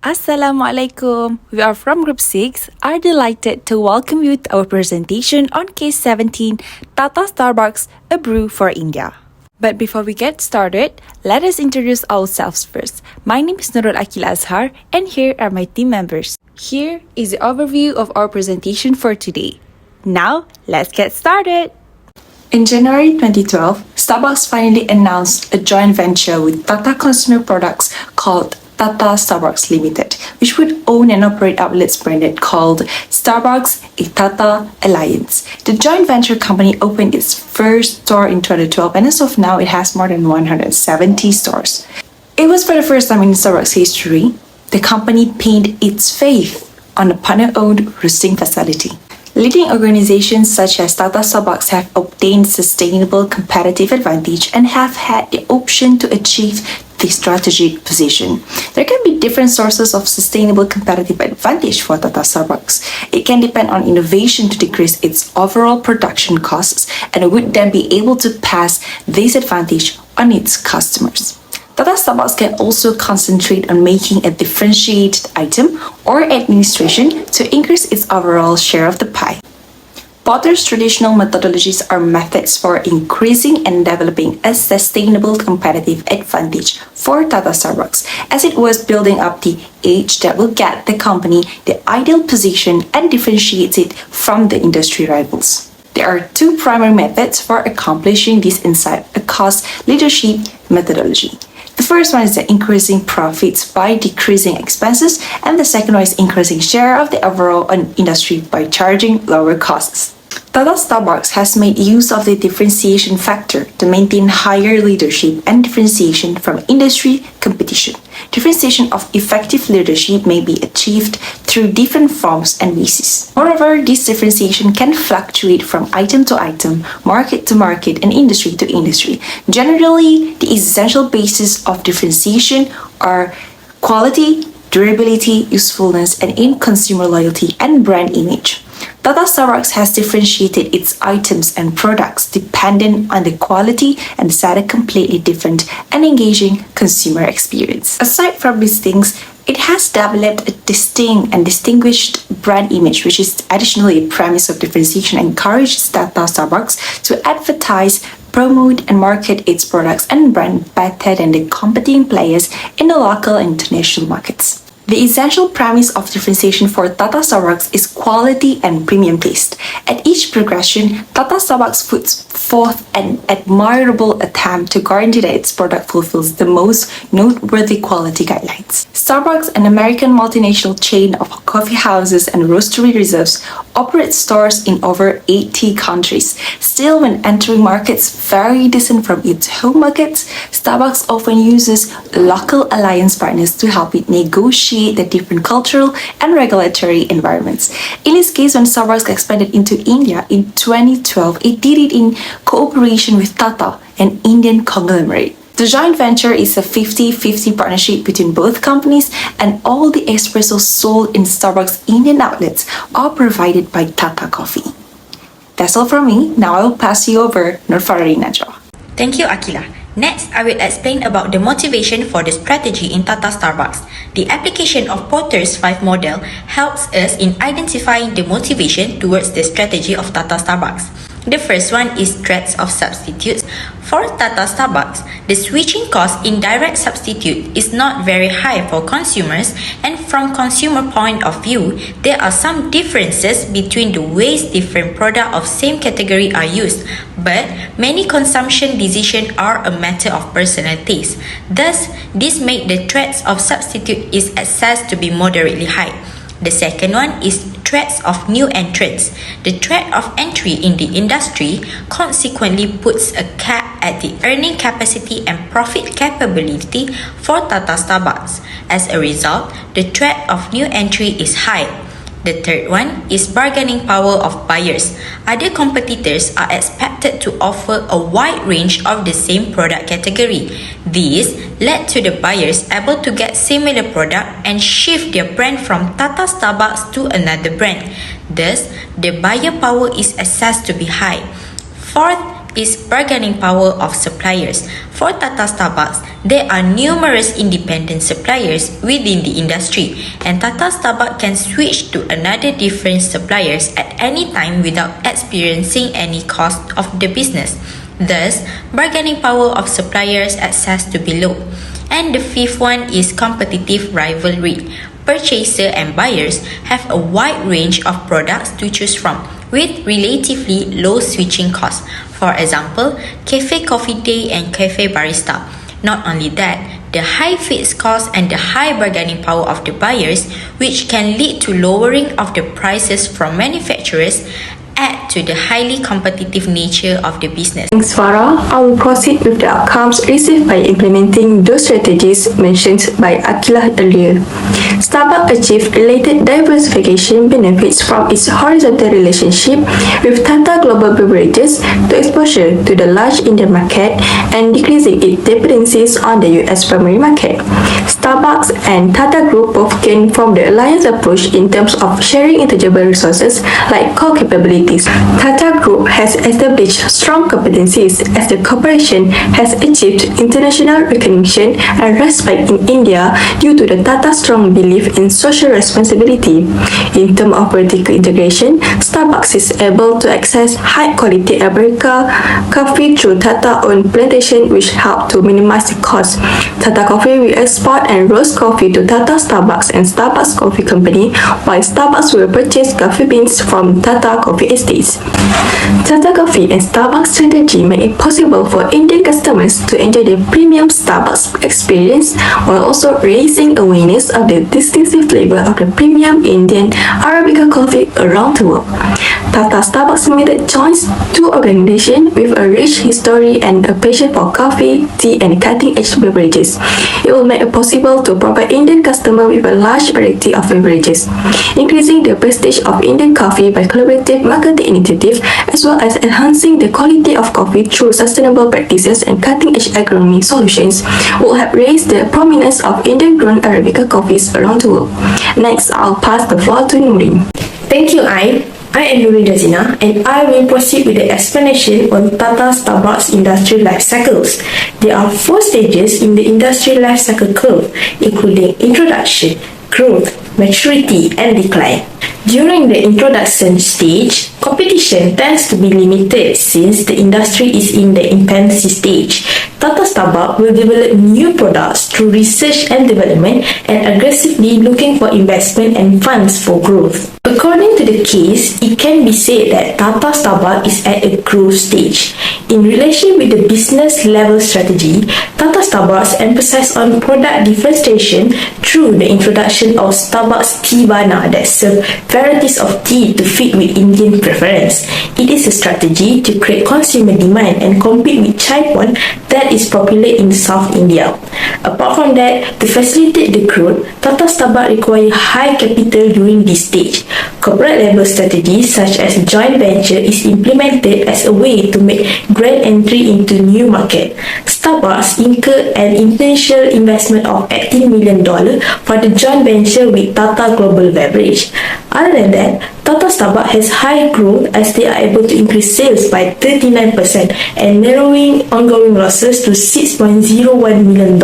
Assalamualaikum. We are from Group 6, are delighted to welcome you to our presentation on Case 17, Tata Starbucks, a brew for India. But before we get started, let us introduce ourselves first. My name is Nurul Aqilah Azhar, and here are my team members. Here is the overview of our presentation for today. Now, let's get started. In January 2012, Starbucks finally announced a joint venture with Tata Consumer Products called Tata Starbucks Limited, which would own and operate outlets branded called Starbucks a Tata Alliance. The joint venture company opened its first store in 2012, and as of now, it has more than 170 stores. It was for the first time in Starbucks history, the company pinned its faith on a partner-owned roasting facility. Leading organizations such as Tata Starbucks have obtained sustainable competitive advantage and have had the option to achieve this strategic position. There can be different sources of sustainable competitive advantage for Tata Starbucks. It can depend on innovation to decrease its overall production costs and would then be able to pass this advantage on its customers. Tata Starbucks can also concentrate on making a differentiated item or administration to increase its overall share of the pie. Potter's traditional methodologies are methods for increasing and developing a sustainable competitive advantage for Tata Starbucks, as it was building up the edge that will get the company the ideal position and differentiates it from the industry rivals. There are two primary methods for accomplishing this inside a cost leadership methodology. The first one is the increasing profits by decreasing expenses, and the second one is increasing share of the overall industry by charging lower costs. Tata Starbucks has made use of the differentiation factor to maintain higher leadership and differentiation from industry competition. Differentiation of effective leadership may be achieved through different forms and bases. Moreover, this differentiation can fluctuate from item to item, market to market, and industry to industry. Generally, the essential basis of differentiation are quality, durability, usefulness, and in consumer loyalty and brand image. Tata Starbucks has differentiated its items and products dependent on the quality and set a completely different and engaging consumer experience. Aside from these things, it has developed a distinct and distinguished brand image, which is additionally a premise of differentiation and encourages Tata Starbucks to advertise, promote, and market its products and brand better than the competing players in the local and international markets. The essential premise of differentiation for Tata Starbucks is quality and premium taste. At each progression, Tata Starbucks puts forth an admirable attempt to guarantee that its product fulfills the most noteworthy quality guidelines. Starbucks, an American multinational chain of coffee houses and roastery reserves, operates stores in over 80 countries. Still, when entering markets very distant from its home markets, Starbucks often uses local alliance partners to help it negotiate the different cultural and regulatory environments. In this case, when Starbucks expanded into India in 2012, it did it in cooperation with Tata, an Indian conglomerate. The joint venture is a 50-50 partnership between both companies, and all the espressos sold in Starbucks Indian outlets are provided by Tata Coffee. That's all from me. Now I'll pass you over Nurfarra. Thank you, Aqilah. Next, I will explain about the motivation for the strategy in Tata Starbucks. The application of Porter's 5 model helps us in identifying the motivation towards the strategy of Tata Starbucks. The first one is threats of substitutes. For Tata Starbucks, the switching cost in direct substitute is not very high for consumers, and from consumer point of view, there are some differences between the ways different products of same category are used, but many consumption decisions are a matter of personal taste. Thus, this makes the threats of substitute is assessed to be moderately high. The second one is threats of new entrants. The threat of entry in the industry consequently puts a cap at the earning capacity and profit capability for Tata Starbucks. As a result, the threat of new entry is high. The third one is bargaining power of buyers. Other competitors are expected to offer a wide range of the same product category. This led to the buyers able to get similar product and shift their brand from Tata Starbucks to another brand. Thus, the buyer power is assessed to be high. Fourth is bargaining power of suppliers. For Tata Starbucks, there are numerous independent suppliers within the industry, and Tata Starbucks can switch to another different suppliers at any time without experiencing any cost of the business. Thus, bargaining power of suppliers access to be low. And the fifth one is competitive rivalry. Purchaser and buyers have a wide range of products to choose from, with relatively low switching costs. For example, Cafe Coffee Day and Cafe Barista. Not only that, the high fixed cost and the high bargaining power of the buyers, which can lead to lowering of the prices from manufacturers, add to the highly competitive nature of the business. Thanks, Farah. I will proceed with the outcomes received by implementing those strategies mentioned by Aqilah earlier. Starbucks achieved related diversification benefits from its horizontal relationship with Tata Global Beverages to exposure to the large Indian market and decreasing its dependencies on the US primary market. Starbucks and Tata Group both gained from the alliance approach in terms of sharing intangible resources like core capabilities. Tata Group has established strong competencies as the corporation has achieved international recognition and respect in India due to the Tata's strong belief in social responsibility. In terms of vertical integration, Starbucks is able to access high-quality Arabica coffee through Tata-owned plantation, which help to minimize the cost. Tata Coffee will export and roast coffee to Tata Starbucks and Starbucks Coffee Company, while Starbucks will purchase coffee beans from Tata Coffee Estates. Tata Coffee and Starbucks strategy make it possible for Indian customers to enjoy the premium Starbucks experience while also raising awareness of the distinctive flavor of the premium Indian Arabica coffee around the world. Tata Starbucks Limited joins two organizations with a rich history and a passion for coffee, tea, and cutting-edge beverages. It will make it possible to provide Indian customers with a large variety of beverages, increasing the prestige of Indian coffee by collaborative marketing initiatives, as well as enhancing the quality of coffee through sustainable practices and cutting-edge agronomy solutions, will help raise the prominence of Indian-grown Arabica coffees around the world. Next, I'll pass the floor to Nurin. Thank you, Ain. I am Nurin Jazlina, and I will proceed with the explanation on Tata Starbucks industry life cycles. There are 4 stages in the industry life cycle curve, including introduction, growth, maturity, and decline. During the introduction stage, competition tends to be limited since the industry is in the infancy stage. Tata Starbucks will develop new products through research and development and aggressively looking for investment and funds for growth. According to the case, it can be said that Tata Starbucks is at a growth stage. In relation with the business level strategy, Tata Starbucks emphasizes on product differentiation through the introduction of Starbucks Tea Bana that serve varieties of tea to fit with Indian preference. It is a strategy to create consumer demand and compete with chai pond that is popular in South India. Apart from that, to facilitate the growth, Tata Starbucks require high capital during this stage. Corporate level strategies such as joint venture is implemented as a way to make grand entry into new market. Starbucks incurred an initial investment of $18 million for the joint venture with Tata Global Beverage. Other than that, Tata Starbucks has high growth as they are able to increase sales by 39% and narrowing ongoing losses to $6.01 million.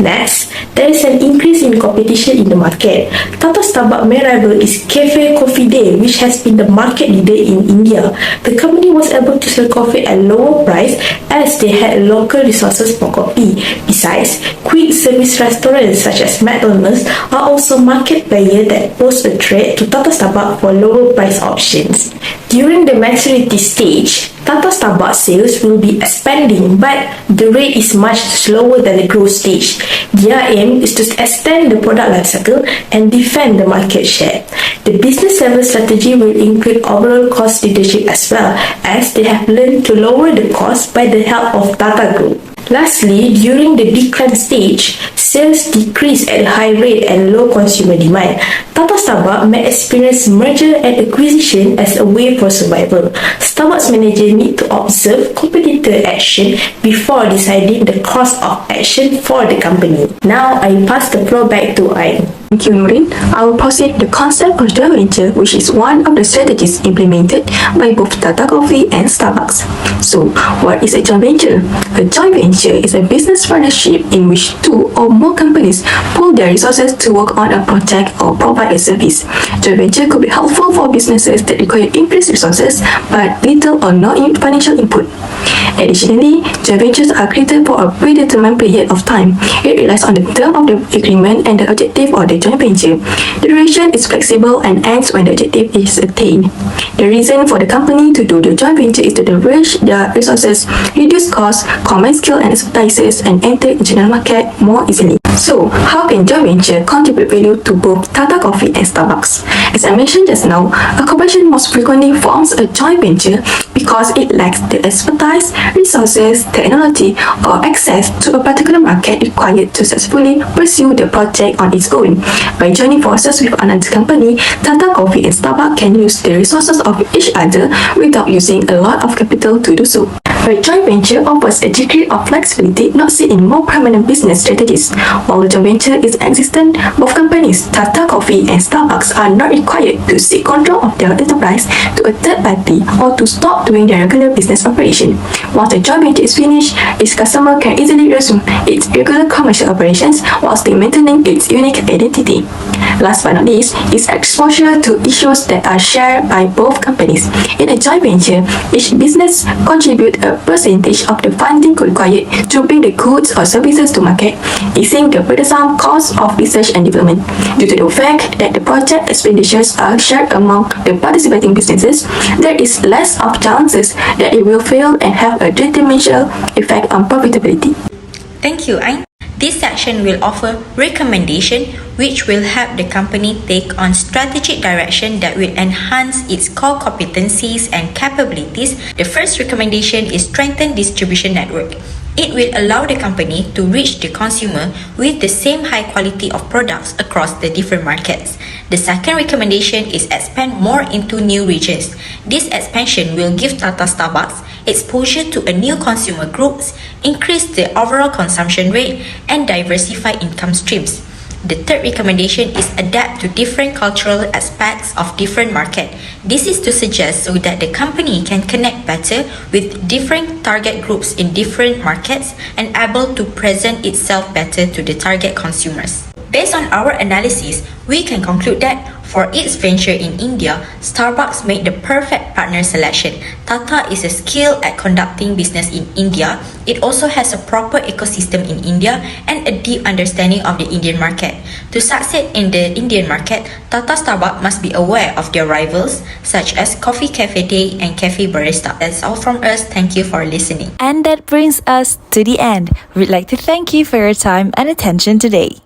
Next, there is an increase in competition in the market. Tata Starbucks main rival is Cafe Coffee Day, which has been the market leader in India. The company was able to sell coffee at lower price as they had local resources for coffee. Besides, quick service restaurants such as McDonald's are also market players that pose a threat to Tata Starbucks for lower price options. During the maturity stage, Tata Starbucks sales will be expanding, but the rate is much slower than the growth stage. Their aim is to extend the product life cycle and defend the market share. The business level strategy will include overall cost leadership as well, as they have learned to lower the cost by the help of Tata Group. Lastly, during the decline stage, sales decrease at a high rate and low consumer demand. Tata Starbucks may experience merger and acquisition as a way for survival. Starbucks managers need to observe competitor action before deciding the course of action for the company. Now, I pass the floor back to Ain. Thank you, Nurin. I will proceed the concept of joint venture, which is one of the strategies implemented by both Tata Coffee and Starbucks. So, what is a joint venture? A joint venture is a business partnership in which two or more companies pool their resources to work on a project or provide a service. Joint venture could be helpful for businesses that require increased resources but little or no financial input. Additionally, joint ventures are created for a predetermined period of time. It relies on the term of the agreement and the objective of the joint venture. The duration is flexible and ends when the objective is attained. The reason for the company to do the joint venture is to leverage their resources, reduce costs, combine skill and expertise, and enter international market more easily. So, how can joint venture contribute value to both Tata Coffee and Starbucks? As I mentioned just now, a corporation most frequently forms a joint venture because it lacks the expertise, resources, technology, or access to a particular market required to successfully pursue the project on its own. By joining forces with another company, Tata Coffee and Starbucks can use the resources of each other without using a lot of capital to do so. A joint venture offers a degree of flexibility not seen in more permanent business strategies. While the joint venture is existent, both companies, Tata Coffee and Starbucks, are not required to seek control of their enterprise to a third party or to stop doing their regular business operation. Once the joint venture is finished, its customer can easily resume its regular commercial operations while still maintaining its unique identity. Last but not least, is exposure to issues that are shared by both companies. In a joint venture, each business contributes a percentage of the funding required to bring the goods or services to market, easing the burdensome cost of research and development. Due to the fact that the project expenditures are shared among the participating businesses, there is less of chances that it will fail and have a detrimental effect on profitability. Thank you, Ain. This section will offer recommendation which will help the company take on strategic direction that will enhance its core competencies and capabilities. The first recommendation is strengthen distribution network. It will allow the company to reach the consumer with the same high quality of products across the different markets. The second recommendation is expand more into new regions. This expansion will give Tata Starbucks exposure to a new consumer groups, increase the overall consumption rate, and diversify income streams. The third recommendation is adapt to different cultural aspects of different market. This is to suggest so that the company can connect better with different target groups in different markets and able to present itself better to the target consumers. Based on our analysis, we can conclude that for its venture in India, Starbucks made the perfect partner selection. Tata is skilled at conducting business in India. It also has a proper ecosystem in India and a deep understanding of the Indian market. To succeed in the Indian market, Tata Starbucks must be aware of their rivals such as Coffee Cafe Day and Cafe Barista. That's all from us. Thank you for listening. And that brings us to the end. We'd like to thank you for your time and attention today.